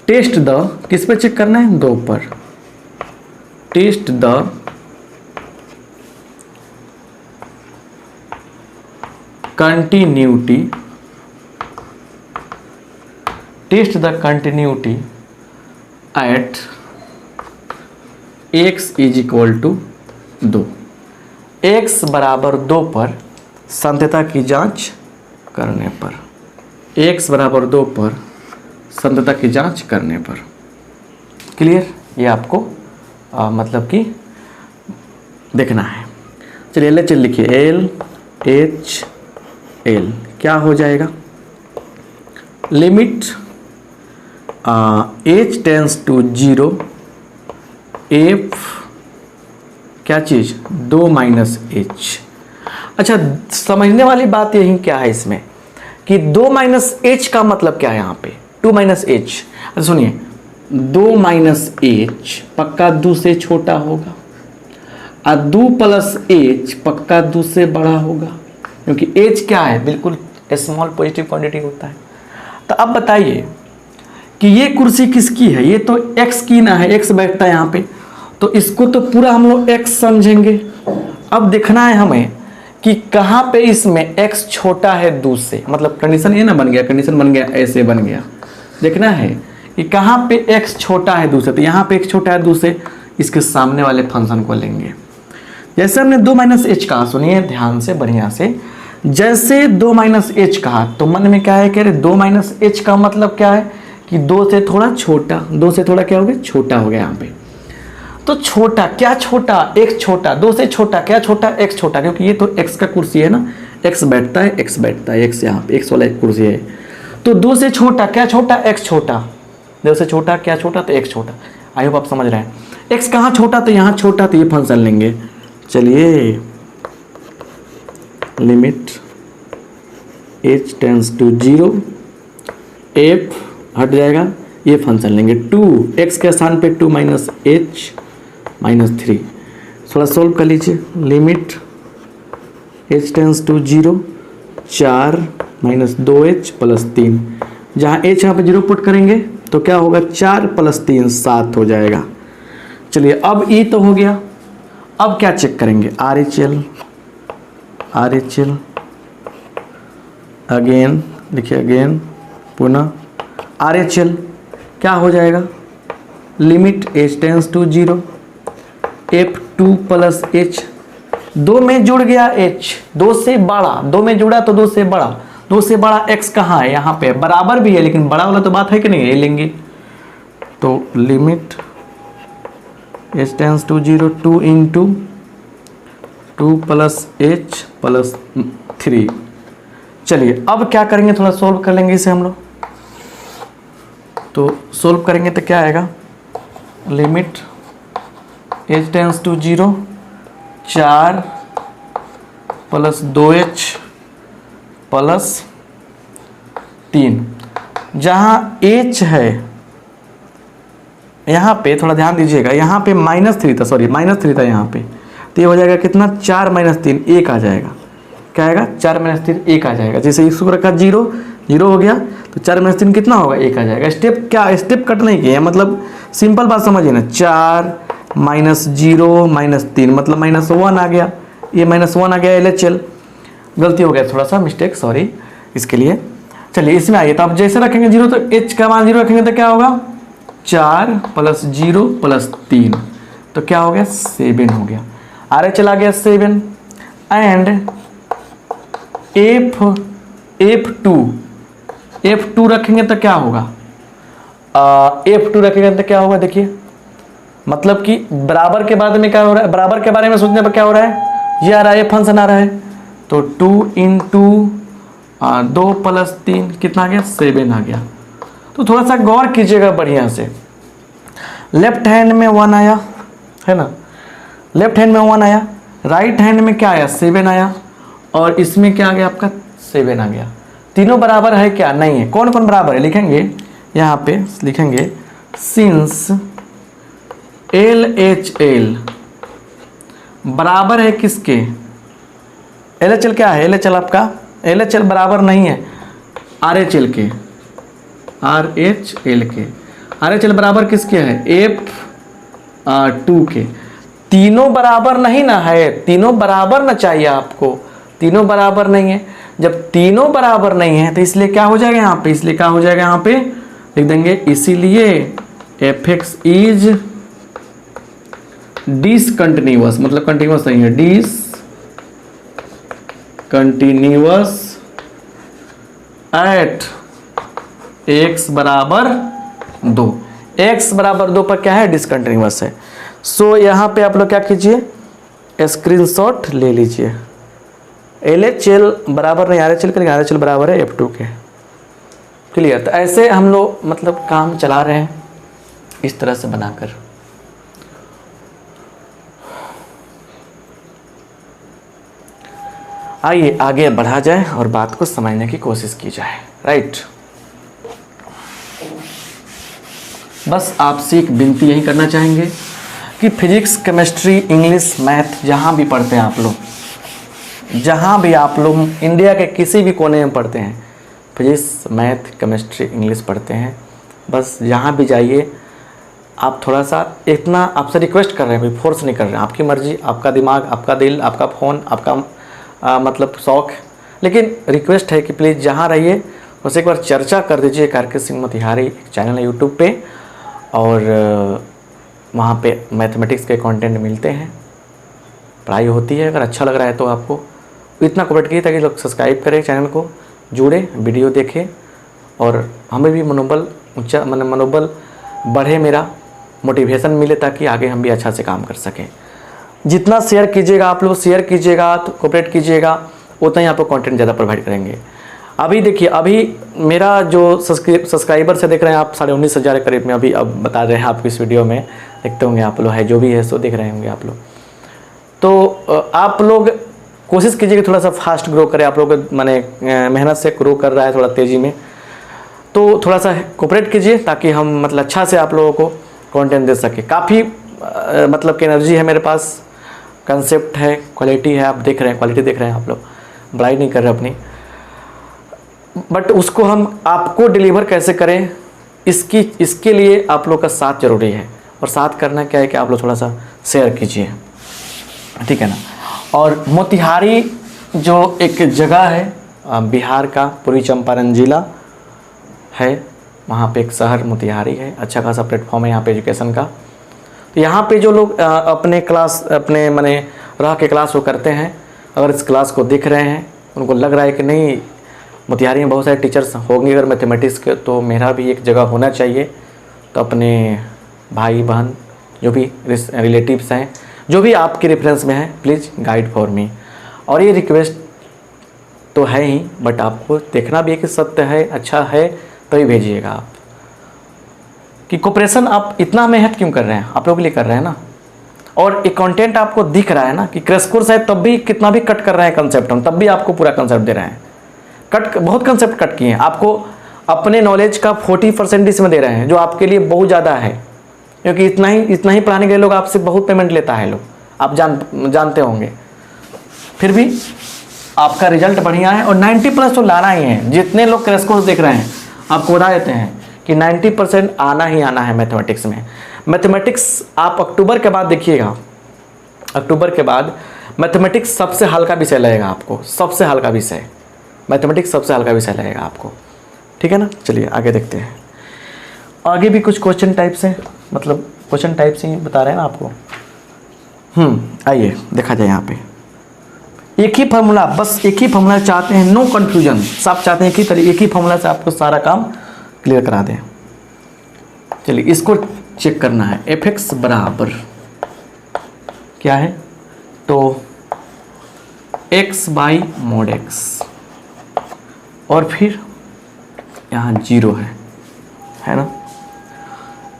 टेस्ट द, किस पे चेक करना है, 2 पर, test the continuity, test the continuity at x is equal to 2, x बराबर 2 पर संतता की जांच करने पर, x बराबर 2 पर संतता की जांच करने पर। क्लियर, ये आपको मतलब कि देखना है। चलिए LHL लिखिए, LHL क्या हो जाएगा, limit h tends to 0 f क्या चीज़ 2 माइनस h। अच्छा, समझने वाली बात यही क्या है इसमें कि 2 माइनस h का मतलब क्या है यहाँ पे, 2 माइनस h। अच्छा सुनिए, 2 माइनस h पक्का 2 से छोटा होगा और 2 प्लस h पक्का 2 से बड़ा होगा, क्योंकि h क्या है, बिल्कुल स्मॉल पॉजिटिव क्वांटिटी होता है। तो अब बताइए कि ये कुर्सी किसकी है, ये तो x की ना है, x बैठता है यहाँ पे, तो इसको तो पूरा हम लोग x समझेंगे। अब देखना है हमें कि कहाँ पे इसमें x छोटा है 2 से, मतलब कंडीशन ये ना बन गया, कंडीशन बन गया, ऐसे बन गया। देखना है कि कहाँ पे x छोटा है 2 से, तो यहाँ पे x छोटा है 2 से, इसके सामने वाले फंक्शन को लेंगे। जैसे हमने 2 माइनस एच कहा, सुनिए ध्यान से बढ़िया से, जैसे 2 माइनस एच कहा तो मन में क्या है, कह रहे 2 माइनस एच का मतलब क्या है कि 2 से थोड़ा छोटा, 2 से थोड़ा क्या हो गया, छोटा हो गया यहाँ पे। तो छोटा क्या छोटा, x छोटा, 2 से छोटा क्या छोटा, x छोटा, क्योंकि ये तो x का कुर्सी है ना, x बैठता है, x बैठता है, x यहाँ पे x वाला एक कुर्सी है। तो 2 से छोटा क्या छोटा, x छोटा, 2 से छोटा क्या छोटा, तो x छोटा। आई होप आप समझ रहे हैं। x कहाँ छोटा, तो यहाँ छोटा, तो ये फंक्शन लेंगे। चलिए limit h tends to 0 f हट जाएगा, ये फंक्शन लेंगे 2, x के स्थान पे 2 माइनस h माइनस 3। थोड़ा सोल्व कर लीजिए, limit h tends to 0 4 minus 2h plus 3, जहाँ h यहाँ पे 0 पुट करेंगे तो क्या होगा, 4 प्लस 3 7 हो जाएगा। चलिए अब e तो हो गया, अब क्या चेक करेंगे, RHL अगेन देखिए, अगेन पुनः RHL क्या हो जाएगा, limit h tends to 0 f 2 plus h, 2 में जुड़ गया h, 2 से बड़ा, 2 में जुड़ा तो 2 से बड़ा, 2 से बड़ा x कहाँ है, यहाँ पे बराबर भी है, लेकिन बड़ा वाला तो बात है कि नहीं, ये लेंगे। तो limit h tends to 0 2 into 2 plus h plus 3। चलिए अब क्या करेंगे, थोड़ा सोल्व कर लेंगे इसे हम लोग। तो सोल्व करेंगे तो क्या आएगा, limit h tends to 0 4 plus 2h plus 3, जहाँ h है यहाँ पे थोड़ा ध्यान दीजिएगा, यहाँ पे -3 था, सॉरी -3 था यहाँ पे, तो ये हो जाएगा कितना 4 - 3 1 आ जाएगा। क्या आएगा 4 - 3 1 आ जाएगा। जैसे इसको रखा 0 0 हो गया तो 4 - 3 कितना होगा 1 आ जाएगा। स्टेप क्या, स्टेप कट नहीं किया, मतलब सिंपल बात समझिए ना, 4 - 0 - 3 मतलब -1 आ गया, ये -1 आ गया LHL। गलती हो गया, थोड़ा सा मिस्टेक, सॉरी इसके लिए। चलिए इसमें आइए, तो आप जैसे रखेंगे 0 तो H का मान 0 रखेंगे तो क्या होगा 4 + 0 + 3 तो क्या हो गया 7 हो गया। RH आ गया 7 एंड F2 रखेंगे तो क्या होगा, F2 रखेंगे तो क्या होगा, देखिए मतलब कि बराबर के बाद में क्या हो रहा है, बराबर के बारे में सोचने पर क्या हो रहा है, ये आ रहा है, ये फंक्शन आ रहा है, तो 2 × 2 + 3 कितना आ गया 7 आ गया। तो थोड़ा सा गौर कीजिएगा बढ़िया से, लेफ्ट हैंड में 1 आया है ना, लेफ्ट हैंड में 1 आया, राइट हैंड में क्या आया 7 आया, और इसमें क्या आ गया आपका 7 आ गया। तीनों बराबर है क्या, नहीं है। कौन कौन बराबर है लिखेंगे, यहाँ पे लिखेंगे सिंस LHL बराबर है किसके, LHL क्या है, LHL आपका LHL बराबर नहीं है RHL के, RHL के, RHL बराबर किसके है F2 के। तीनों बराबर नहीं ना है, तीनों बराबर ना चाहिए आपको, तीनों बराबर नहीं है। जब तीनों बराबर नहीं है तो इसलिए क्या हो जाएगा यहाँ पे, इसलिए क्या हो जाएगा यहाँ पे लिख देंगे, इसीलिए Fx इज डिसकंटिन्यूअस, मतलब कंटिन्यूअस नहीं है, डिसकंटिन्यूअस एट x = 2। x = 2 पर क्या है डिसकंटिन्यूअस है। सो यहाँ पे आप लोग क्या कीजिए स्क्रीनशॉट ले लीजिए। LHL बराबर नहीं RHL करेंगे, RHL बराबर है F2 के। क्लियर। तो ऐसे हम लोग मतलब काम चला रहे हैं इस तरह से बनाकर। आइए आगे बढ़ा जाए और बात को समझने की कोशिश की जाए। राइट, बस आपसे एक विनती यही करना चाहेंगे कि फिजिक्स, केमिस्ट्री, इंग्लिश, मैथ जहाँ भी पढ़ते हैं आप लोग, जहाँ भी आप लोग इंडिया के किसी भी कोने में पढ़ते हैं, फिजिक्स, मैथ, केमिस्ट्री, इंग्लिश पढ़ते हैं, बस जहाँ भी जाइए आप थोड़ा सा इतना आपसे रिक्वेस्ट कर रहे हैं, कोई फोर्स नहीं कर रहे हैं, आपकी मर्जी, आपका दिमाग, आपका दिल, आपका फ़ोन, आपका मतलब शौक़, लेकिन रिक्वेस्ट है कि प्लीज़ जहाँ रहिए उसे एक बार चर्चा कर दीजिए। कारके सिंह मोतिहारी एक चैनल है यूट्यूब पे, और वहाँ पे मैथमेटिक्स के कंटेंट मिलते हैं, पढ़ाई होती है। अगर अच्छा लग रहा है तो आपको इतना कमेंट कीजिए ताकि लोग सब्सक्राइब करें चैनल को, जुड़े, वीडियो देखें, और हमें भी मनोबल ऊँचा, मनोबल बढ़े, मेरा मोटिवेशन मिले, ताकि आगे हम भी अच्छा से काम कर सकें। जितना शेयर कीजिएगा आप लोग, शेयर कीजिएगा तो कोऑपरेट कीजिएगा, उतना ही आपको कंटेंट ज़्यादा प्रोवाइड करेंगे। अभी देखिए, अभी मेरा जो सब्सक्राइबर से देख रहे हैं आप 19,500 के करीब में, अभी अब बता रहे हैं आपको, इस वीडियो में देखते होंगे आप लोग, है जो भी है सो देख रहे होंगे आप लोग। तो आप लोग कोशिश कीजिए कि थोड़ा सा फास्ट ग्रो करें। आप लोग माने मेहनत से ग्रो कर रहा है थोड़ा तेज़ी में, तो थोड़ा सा कोऑपरेट कीजिए ताकि हम मतलब अच्छा से आप लोगों को कंटेंट दे सके। काफ़ी मतलब कि एनर्जी है मेरे पास, कंसेप्ट है, क्वालिटी है, आप देख रहे हैं, क्वालिटी देख रहे हैं आप लोग, बड़ाई नहीं कर रहे अपनी, बट उसको हम आपको डिलीवर कैसे करें इसके लिए आप लोग का साथ ज़रूरी है। और साथ करना क्या है कि आप लोग थोड़ा सा शेयर कीजिए, ठीक है ना। और मोतिहारी जो एक जगह है बिहार का, पूर्वी चंपारण जिला है, वहाँ पे एक शहर मोतिहारी है, अच्छा खासा प्लेटफॉर्म है यहाँ पे एजुकेशन का। तो यहाँ पे जो लोग अपने क्लास, अपने माने रह के क्लास वो करते हैं, अगर इस क्लास को देख रहे हैं, उनको लग रहा है कि नहीं मोतिहारी में बहुत सारे टीचर्स होंगे अगर मैथमेटिक्स के, तो मेरा भी एक जगह होना चाहिए, तो अपने भाई बहन जो भी रिलेटिव्स हैं, जो भी आपके रेफरेंस में हैं, प्लीज़ गाइड फॉर मी। और ये रिक्वेस्ट तो है ही, बट आपको देखना भी है कि सत्य है, अच्छा है, तभी भेजिएगा आप। कि कोऑपरेशन आप इतना मेहनत क्यों कर रहे हैं, आप लोग के लिए कर रहे हैं ना, और एक कंटेंट आपको दिख रहा है ना कि क्रैश कोर्स है, तब भी कितना भी कट कर रहे हैं कंसेप्ट हम, तब भी आपको पूरा कंसेप्ट दे रहे हैं। बहुत कंसेप्ट कट किए हैं, आपको अपने नॉलेज का 40% इसमें दे रहे हैं, जो आपके लिए बहुत ज़्यादा है। क्योंकि इतना ही पढ़ाने के लिए लोग आपसे बहुत पेमेंट लेता है लोग, आप जानते होंगे। फिर भी आपका रिजल्ट बढ़िया है और 90+ तो लाना ही है। जितने लोग क्रैश कोर्स देख रहे हैं आपको बता देते हैं कि 90% आना ही आना है मैथमेटिक्स में। मैथमेटिक्स आप अक्टूबर के बाद देखिएगा, अक्टूबर के बाद मैथमेटिक्स सबसे हल्का विषय लगेगा आपको, सबसे हल्का विषय मैथमेटिक्स सबसे हल्का विषय लगेगा आपको, ठीक है ना। चलिए आगे देखते हैं। आगे भी कुछ क्वेश्चन टाइप्स हैं, मतलब क्वेश्चन टाइप्स ही बता रहे हैं ना आपको। आइए देखा जाए। यहाँ पे एक ही फार्मूला, बस एक ही फार्मूला चाहते हैं, नो कन्फ्यूजन। सब चाहते हैं कि एक ही फार्मूला से आपको सारा काम क्लियर करा दें। चलिए इसको चेक करना है। fx बराबर क्या है, तो x बाई मोड x और फिर यहाँ 0 है ना।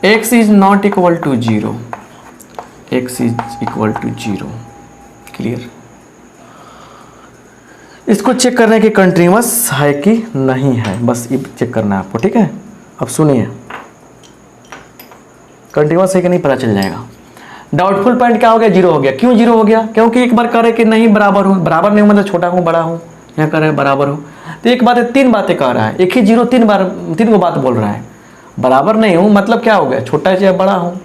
x is not equal to 0, x is equal to 0। Clear. इसको चेक करने की कंटिन्यूअस है कि नहीं है, बस ये चेक करना है आपको, ठीक है। अब सुनिए, कंटिन्यूअस है कि नहीं पता चल जाएगा। डाउटफुल पॉइंट क्या हो गया, 0 हो गया। क्यों 0 हो गया, क्योंकि एक बार करे कि नहीं बराबर हूँ, बराबर नहीं मतलब छोटा हूँ बड़ा हूँ, यहाँ करे बराबर हूँ। तो एक बात है, 3 बातें कह रहा है, एक ही 0 3 को बात बोल रहा है। बराबर नहीं हूँ मतलब क्या हो गया, छोटा चाहे बड़ा हूँ,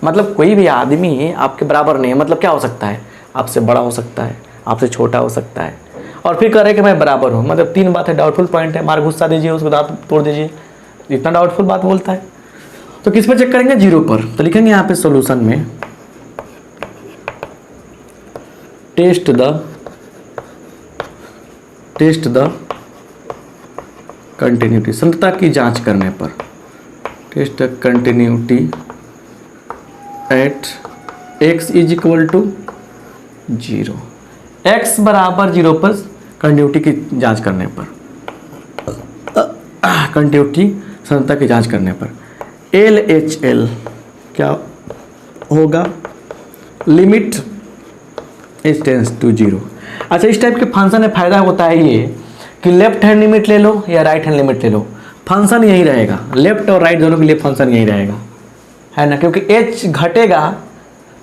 मतलब कोई भी आदमी आपके बराबर नहीं है मतलब क्या हो सकता है, आपसे बड़ा हो सकता है, आपसे छोटा हो सकता है। और फिर कह रहे कि मैं बराबर हूँ, मतलब 3 बात है, डाउटफुल पॉइंट है, मार गुस्सा दीजिए, उसको दांत तोड़ दीजिए, इतना डाउटफुल बात बोलता है। तो किस पर चेक करेंगे, 0 पर। तो लिखेंगे यहाँ पे सॉल्यूशन में टेस्ट द कंटिन्यूटी, संतता की जांच करने पर, test the continuity at x is equal to 0, x बराबर 0 पर कंटिन्यूटी की जांच करने पर, कंटिन्यूटी संतता की जांच करने पर LHL क्या होगा, लिमिट h टेंड्स टू 0। अच्छा, इस टाइप के फंक्शन में फ़ायदा होता है ये कि लेफ्ट हैंड लिमिट ले लो या राइट हैंड लिमिट ले लो, फंक्शन यही रहेगा, लेफ्ट और राइट दोनों के लिए फंक्शन यही रहेगा, है ना। क्योंकि h घटेगा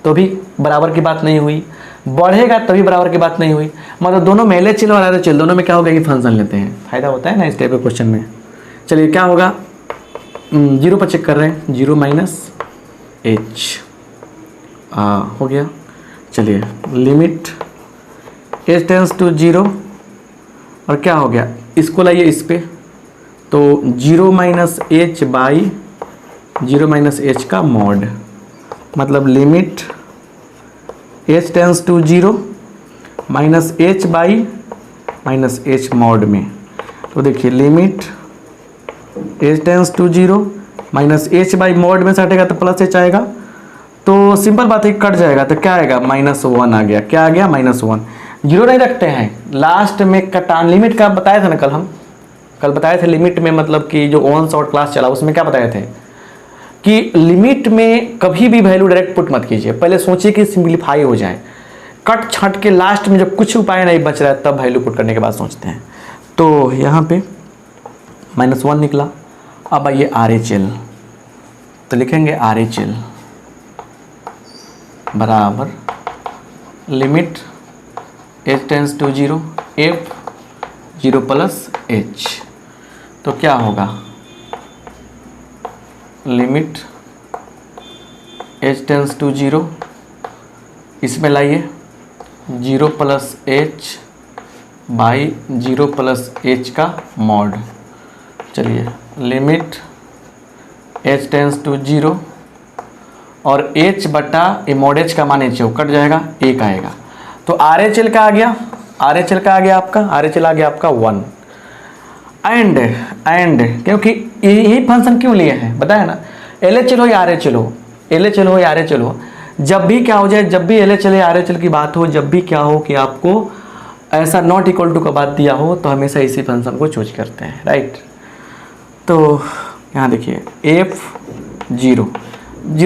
तो भी बराबर की बात नहीं हुई, बढ़ेगा तभी बराबर की बात नहीं हुई, मतलब दोनों में LHL और RHL दोनों में क्या होगा कि फंक्शन लेते हैं, फ़ायदा होता है ना इस टाइप के क्वेश्चन में। चलिए क्या होगा, 0 पर चेक कर रहे हैं, 0 माइनस h हो गया। चलिए लिमिट h टेंड्स टू 0 और क्या हो गया, इसको लाइए इस पे, तो 0 minus h by 0 minus h का मॉड, मतलब limit h tends to 0 minus h by minus h mod में। तो देखिए limit h tends to 0 minus h by mod में से हटेगा तो प्लस h आएगा, तो सिंपल बात है कट जाएगा, तो क्या आएगा, -1 आ गया। क्या आ गया, -1। 0 नहीं रखते हैं, लास्ट में कटान लिमिट का बताया था ना, कल बताए थे लिमिट में, मतलब कि जो ऑन शॉर्ट क्लास चला उसमें क्या बताए थे कि लिमिट में कभी भी वैल्यू डायरेक्ट पुट मत कीजिए, पहले सोचिए कि सिंप्लीफाई हो जाए, कट छट के लास्ट में जब कुछ उपाय नहीं बच रहा है तब वैल्यू पुट करने के बाद सोचते हैं। तो यहाँ पे -1 निकला। अब आइए RHL, तो लिखेंगे RHL बराबर limit h tends to 0 f 0 plus h, तो क्या होगा, लिमिट h टेंड्स टू 0, इसमें लाइए 0 plus h by 0 plus h का मॉड। चलिए लिमिट h टेंड्स टू 0 और h बटा मॉड h का मान h कट जाएगा, 1 आएगा। तो RHL का आ गया, RHL का आ गया आपका, RHL आ गया आपका 1। एंड क्योंकि यही फंक्शन क्यों लिए हैं बताया ना, LHL हो या RHL हो, LHL हो या RHL हो, जब भी क्या हो जाए, जब भी LHL या RHL की बात हो, जब भी क्या हो कि आपको ऐसा नॉट इक्वल टू का बात दिया हो तो हमेशा इसी फंक्शन को चूज करते हैं, राइट। तो यहाँ देखिए f 0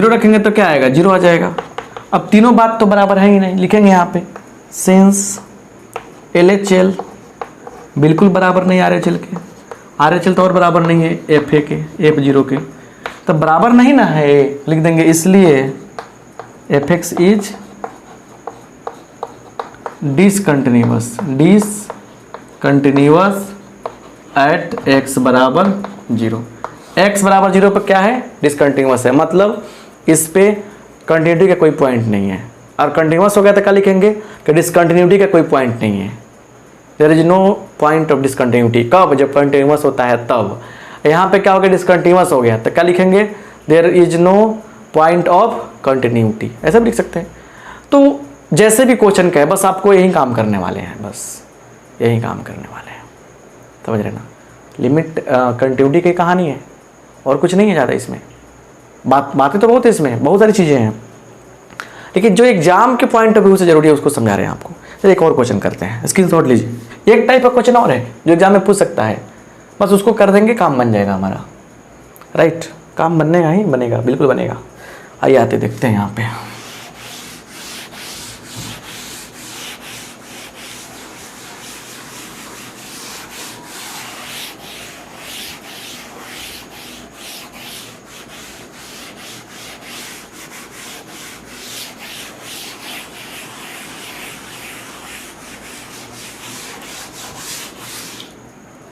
रखेंगे तो क्या आएगा, 0 आ जाएगा। अब तीनों बात तो बराबर है ही नहीं, लिखेंगे यहाँ पे सिंस LHL बिल्कुल बराबर नहीं RHL के, RHL तो और बराबर नहीं है FA के, F0 के, तो बराबर नहीं ना है, लिख देंगे इसलिए f x is discontinuous at x बराबर 0। x बराबर 0 पर क्या है, डिसकंटिन्यूअस है, मतलब इस पे कंटिन्यूटी का कोई पॉइंट नहीं है। और कंटिन्यूअस हो गया तो क्या लिखेंगे कि डिसकंटिन्यूटी का कोई पॉइंट नहीं है, there is no point of discontinuity. कब, जब कंटिन्यूअस होता है तब। यहाँ पे क्या हो गया, डिसकंटिन्यूअस हो गया तो क्या लिखेंगे, there is no point of continuity, ऐसा भी लिख सकते हैं। तो जैसे भी क्वेश्चन का है, बस आपको यही काम करने वाले हैं, बस यही काम करने वाले हैं, समझ रहे ना। लिमिट कंटिन्यूटी की कहानी है और कुछ नहीं है ज़्यादा इसमें। बातें तो बहुत है इसमें, बहुत सारी चीज़ें हैं, लेकिन जो एग्जाम के पॉइंट ऑफ व्यू से जरूरी है उसको समझा रहे हैं आपको। चलिए एक और क्वेश्चन करते हैं, स्क्रीनशॉट लीजिए। एक टाइप का क्वेश्चन और है जो एग्जाम में पूछ सकता है, बस उसको कर देंगे, काम बन जाएगा हमारा। राइट, काम बनने ही बनेगा, बिल्कुल बनेगा। आइए आते देखते हैं यहाँ पे।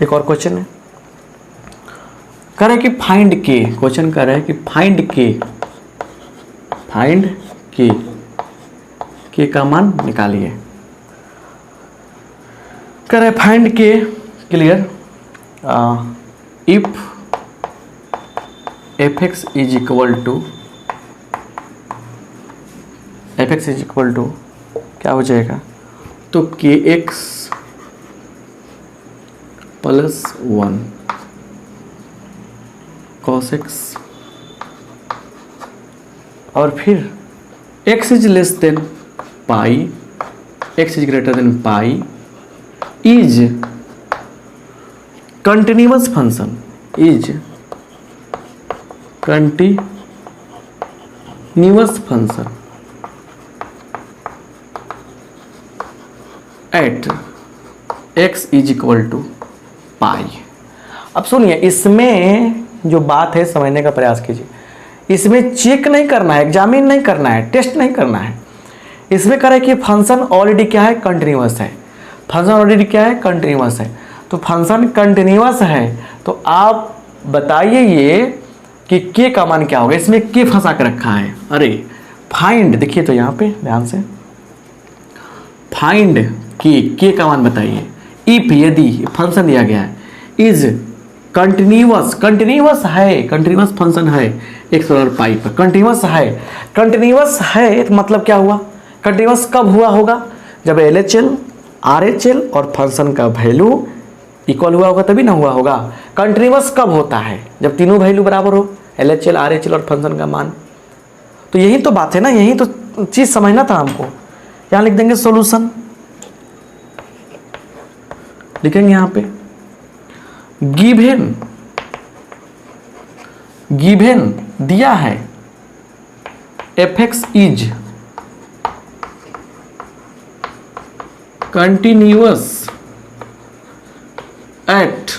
एक और क्वेश्चन है, कह रहा है कि फाइंड के, क्वेश्चन कह रहा है कि फाइंड के का मान निकालिए। कह रहा है फाइंड के clear if f x is equal to क्या हो जाएगा, तो के एक्स प्लस 1 cos x, और फिर x is less than pi, x is greater than pi, is continuous function, at x is equal to pi. अब सुनिए, इसमें जो बात है समझने का प्रयास कीजिए। इसमें चेक नहीं करना है, एग्जामिन नहीं करना है, टेस्ट नहीं करना है। इसमें कह रहा है कि फंक्शन ऑलरेडी क्या है, कंटिन्यूअस है। फंक्शन ऑलरेडी क्या है, कंटिन्यूअस है। तो फंक्शन कंटिन्यूअस है तो आप बताइए ये कि के का मान क्या होगा। इसमें के फंसा के रखा है। अरे फाइंड, देखिए तो यहाँ पे ध्यान से, फाइंड के का मान बताइए। इफ यदि फंक्शन दिया गया है इज कंटिन्यूअस फंक्शन है एक्स और पाई पर, कंटिन्यूअस है तो मतलब क्या हुआ, कंटिन्यूअस कब हुआ होगा, जब LHL RHL और फंक्शन का वैल्यू इक्वल हुआ होगा, तभी ना हुआ होगा। कंटिन्यूअस कब होता है, जब तीनों वैल्यू बराबर हो, LHL RHL और फंक्शन का मान। तो यही तो बात है ना, यही तो चीज समझना था हमको। यहाँ लिख देंगे सॉल्यूशन, लिखेंगे यहाँ पे गिवन दिया है fx is continuous at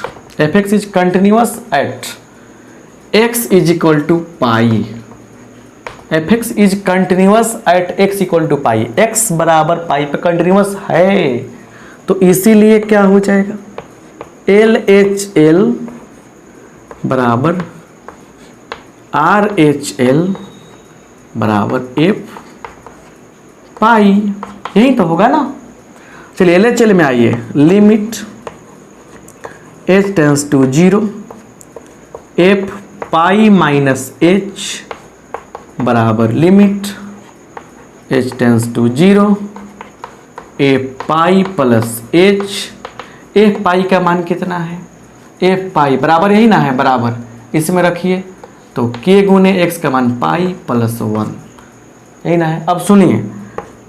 x is equal to pi. fx is continuous at x equal to pi, x बराबर पाई पे कंटिन्यूअस है, तो इसीलिए क्या हो जाएगा, LHL बराबर RHL बराबर F पाई, यही तो होगा ना। चलिए LHL में आइए, limit h tends to 0 F pi minus h बराबर limit h tends to 0 F pi plus h। f pi का मान कितना है, f पाई बराबर यही ना है, बराबर इसमें रखिए तो k गुने x का मान पाई प्लस 1, यही ना है। अब सुनिए,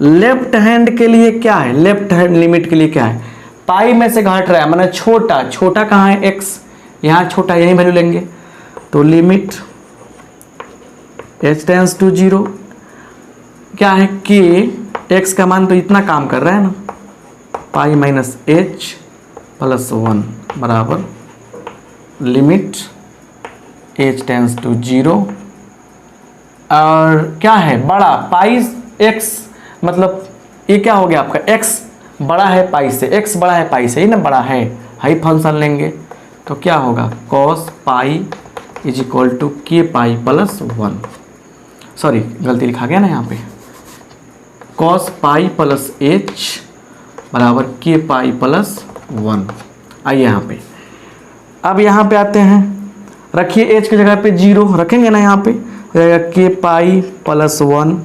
लेफ्ट हैंड के लिए क्या है, लेफ्ट हैंड लिमिट के लिए क्या है, पाई में से घट रहा है, माने छोटा कहाँ है, x, यहाँ छोटा, यही वैल्यू लेंगे। तो लिमिट h टेंस टू 0 क्या है, k, x का मान तो इतना काम कर रहा है ना, पाई माइनस h प्लस 1 बराबर लिमिट h टेंस टू 0 और क्या है बड़ा पाई x, मतलब ये क्या हो गया आपका x बड़ा है पाई से, x बड़ा है पाई से, ही ना बड़ा है, हाई फंक्शन लेंगे तो क्या होगा cos pi is equal to k pi plus 1, sorry गलती लिखा गया ना यहाँ पे, cos पाई प्लस h बराबर के पाई प्लस 1। आइए यहाँ पे, अब यहाँ पे आते हैं, रखिए h की जगह पे 0 रखेंगे ना, यहाँ पे हो जाएगा के पाई प्लस 1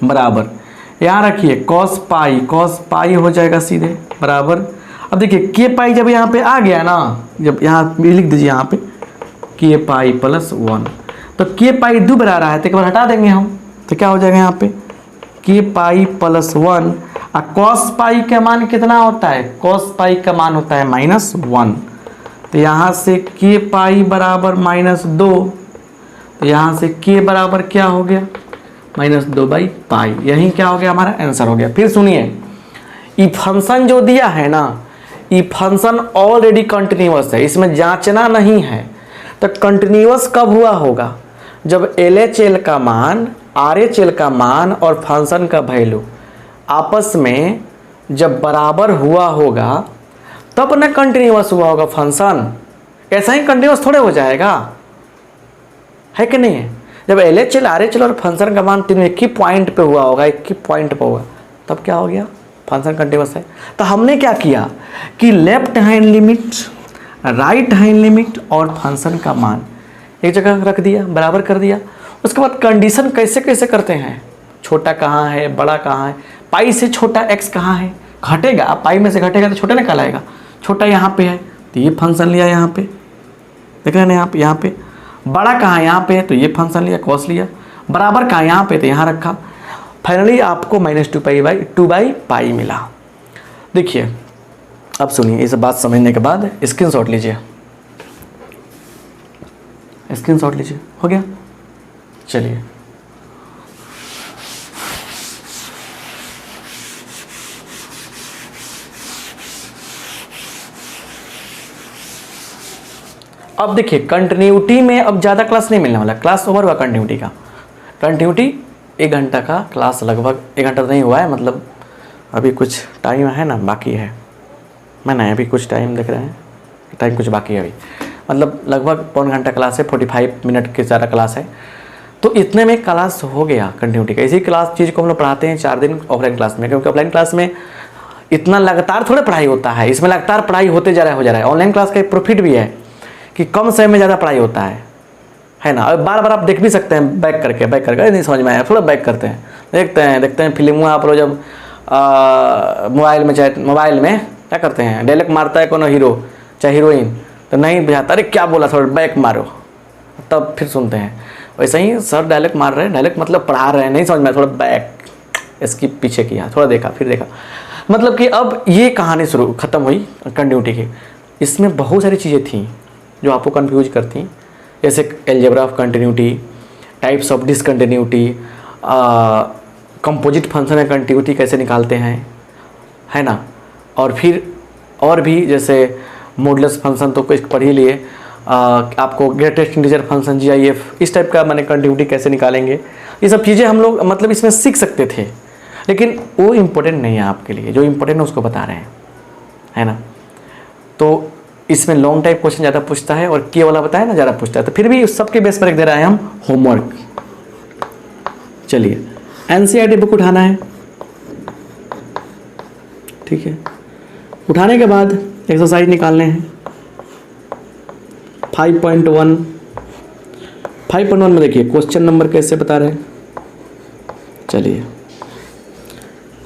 बराबर, यहाँ रखिए cos पाई हो जाएगा सीधे बराबर। अब देखिए के पाई जब यहाँ पे आ गया ना, जब यहाँ भी लिख दीजिए यहाँ पे के पाई प्लस 1, तो के पाई दुब रहा है तो एक बार हटा देंगे हम, तो क्या हो जाएगा यहाँ पे के पाई प्लस 1 और cos पाई का मान कितना होता है, cos पाई का मान होता है -1, तो यहाँ से के पाई बराबर -2, तो यहाँ से के बराबर क्या हो गया -2/पाई, यही क्या हो गया हमारा आंसर हो गया। फिर सुनिए, ये फंक्शन जो दिया है ना, ये फंक्शन ऑलरेडी कंटिन्यूअस है, इसमें जांचना नहीं है। तो कंटिन्यूअस कब हुआ होगा, जब LHL का मान, RHL का मान और फंक्शन का वैल्यू आपस में जब बराबर हुआ होगा तब ना कंटिन्यूअस हुआ होगा फंक्शन, ऐसा ही कंटिन्यूअस थोड़े हो जाएगा, है कि नहीं है। जब LHL RHL और फंक्शन का मान तीनों एक ही पॉइंट पे हुआ होगा, एक ही पॉइंट पे होगा, तब क्या हो गया फंक्शन कंटिन्यूअस है। तो हमने क्या किया कि left hand limit, right hand limit और फंक्शन का मान एक जगह रख दिया, बराबर कर दिया। उसके बाद कंडीशन कैसे कैसे करते हैं, छोटा कहाँ है बड़ा कहाँ है, पाई से छोटा x कहाँ है, घटेगा पाई में से घटेगा तो छोटा ना कहलाएगा, छोटा यहाँ पे है तो ये फंक्शन लिया, यहाँ पे देख रहे हैं ना, यहाँ पे बड़ा कहाँ यहाँ पे है तो ये फंक्शन लिया cos लिया, बराबर कहाँ यहाँ पे तो यहाँ रखा, फाइनली आपको -2/पाई मिला। देखिए अब सुनिए, इस बात समझने के बाद स्क्रीनशॉट लीजिए, स्क्रीनशॉट लीजिए, हो गया। चलिए अब देखिए कंटिन्यूटी में अब ज़्यादा क्लास नहीं मिलने वाला, क्लास ओवर हुआ कंटिन्यूटी का। कंटिन्यूटी 1 घंटा का क्लास, लगभग 1 घंटा तो नहीं हुआ है, मतलब अभी कुछ टाइम है ना बाकी है, मैंने अभी कुछ टाइम देख रहे हैं, टाइम कुछ बाकी है अभी, मतलब लगभग पौन घंटा क्लास है, 45 मिनट के ज़्यादा क्लास है, तो इतने में क्लास हो गया कंटिन्यूटी का। इसी क्लास चीज़ को हम लोग पढ़ाते हैं 4 दिन ऑफलाइन क्लास में, क्योंकि ऑफलाइन क्लास में इतना लगातार थोड़ा पढ़ाई होता है, इसमें लगातार पढ़ाई होते जा रहा है। ऑनलाइन क्लास का एक प्रॉफिट भी है कि कम समय में ज़्यादा पढ़ाई होता है ना। और बार बार आप देख भी सकते हैं बैक करके नहीं समझ में आया थोड़ा बैक करते हैं, देखते हैं फिल्म आप लोग जब मोबाइल में, चाहे मोबाइल में क्या करते हैं, डायलॉग मारता है कोनो हीरो चाहे हीरोइन तो नहीं बुझाता, अरे क्या बोला थोड़ा बैक मारो, तब फिर सुनते हैं। वैसे ही सर डायलॉग मार रहे हैं, डायलॉग मतलब पढ़ा रहे हैं, नहीं समझ में, थोड़ा बैक इसकी पीछे किया, थोड़ा देखा फिर देखा, मतलब कि अब ये कहानी शुरू ख़त्म हुई कंटिन्यूटी की। इसमें बहुत सारी चीज़ें थी जो आपको कंफ्यूज करती, जैसे algebra of continuity, types of discontinuity, composite function में कंटिन्यूटी कैसे निकालते हैं, है ना। और फिर और भी जैसे मॉडुलस फंक्शन तो कुछ पढ़ ही लिए, आपको ग्रेटेस्ट इंटीजर फंक्शन GIF, इस टाइप का मैंने कंटिन्यूटी कैसे निकालेंगे, ये सब चीज़ें हम लोग मतलब इसमें सीख सकते थे, लेकिन वो इम्पोर्टेंट नहीं है आपके लिए, जो इम्पोर्टेंट है उसको बता रहे हैं, है ना। तो इसमें लॉन्ग टाइप क्वेश्चन ज़्यादा पूछता है और के वाला बताया ना ज़्यादा पूछता है, तो फिर भी उस सबके बेस पर एक दे रहा है हम होमवर्क। चलिए NCERT बुक उठाना है, ठीक है, उठाने के बाद एक्सरसाइज निकालने हैं 5.1 में देखिए क्वेश्चन नंबर कैसे बता रहे हैं। चलिए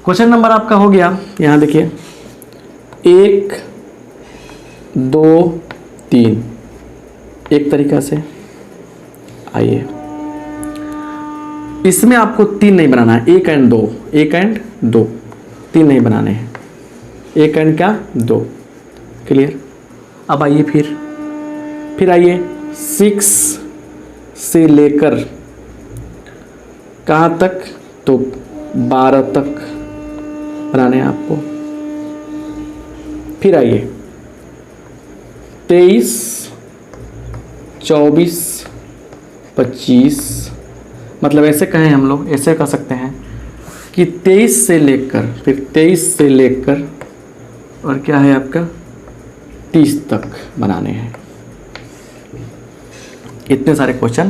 क्वेश्चन नंबर आपका हो गया, यहाँ देखिए 1 2 3, एक तरीका से। आइए इसमें आपको 3 नहीं बनाना है, 1 एंड 2, 3 नहीं बनाने हैं, 1 एंड क्या 2, क्लियर। अब आइए फिर आइए 6 से लेकर कहाँ तक, तो 12 तक बनाने हैं आपको। फिर आइए 23 24, 25, मतलब ऐसे कहें हम लोग, ऐसे कर सकते हैं कि 23 से लेकर, फिर 23 से लेकर और क्या है आपका 30 तक बनाने हैं। इतने सारे क्वेश्चन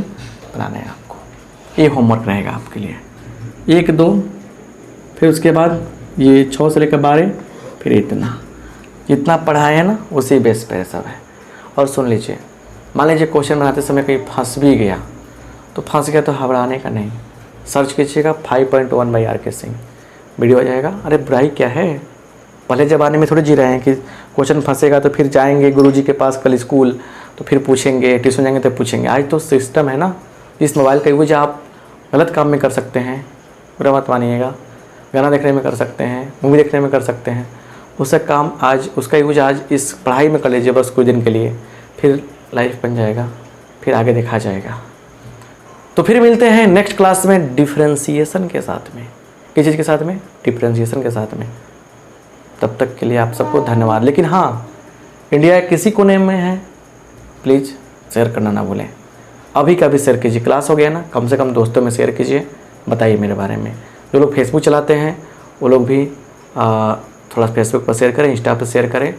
बनाने हैं आपको, ये होमवर्क रहेगा आपके लिए। 1, 2, फिर उसके बाद ये 6 से लेकर 12, फिर इतना जितना पढ़ाए है ना उसी बेस पे सब है। और सुन लीजिए, मान लीजिए क्वेश्चन बनाते समय कहीं फंस भी गया तो फंस गया तो घबराने का नहीं, सर्च कीजिएगा 5.1 बाई आर के सिंह, वीडियो आ जाएगा। अरे बुराई क्या है, पहले ज़माने में थोड़े जी रहे हैं कि क्वेश्चन फंसेगा तो फिर जाएंगे गुरुजी के पास कल स्कूल तो फिर पूछेंगे, ट्यूशन जाएंगे तो पूछेंगे। आज तो सिस्टम है ना, इस मोबाइल का यूज आप गलत काम में कर सकते हैं, बुरा मत मानिएगा, गाना देखने में कर सकते हैं, मूवी देखने में कर सकते हैं, उसका काम आज, उसका यूज आज इस पढ़ाई में कर लीजिए बस कुछ दिन के लिए, फिर लाइफ बन जाएगा, फिर आगे देखा जाएगा। तो फिर मिलते हैं नेक्स्ट क्लास में डिफरेंशिएशन के साथ में। किस चीज़ के साथ में? डिफरेंशिएशन के साथ में। तब तक के लिए आप सबको धन्यवाद। लेकिन हाँ, इंडिया किसी कोने में है, प्लीज़ शेयर करना ना भूलें। अभी का भी शेयर कीजिए, क्लास हो गया ना, कम से कम दोस्तों में शेयर कीजिए, बताइए मेरे बारे में। जो लोग फेसबुक चलाते हैं वो लोग भी थोड़ा फेसबुक पर शेयर करें, इंस्टा पर शेयर करें,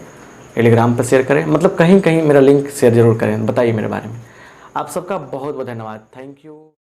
टेलीग्राम पर शेयर करें, मतलब कहीं कहीं मेरा लिंक शेयर ज़रूर करें, बताइए मेरे बारे में। आप सबका बहुत बहुत धन्यवाद, थैंक यू।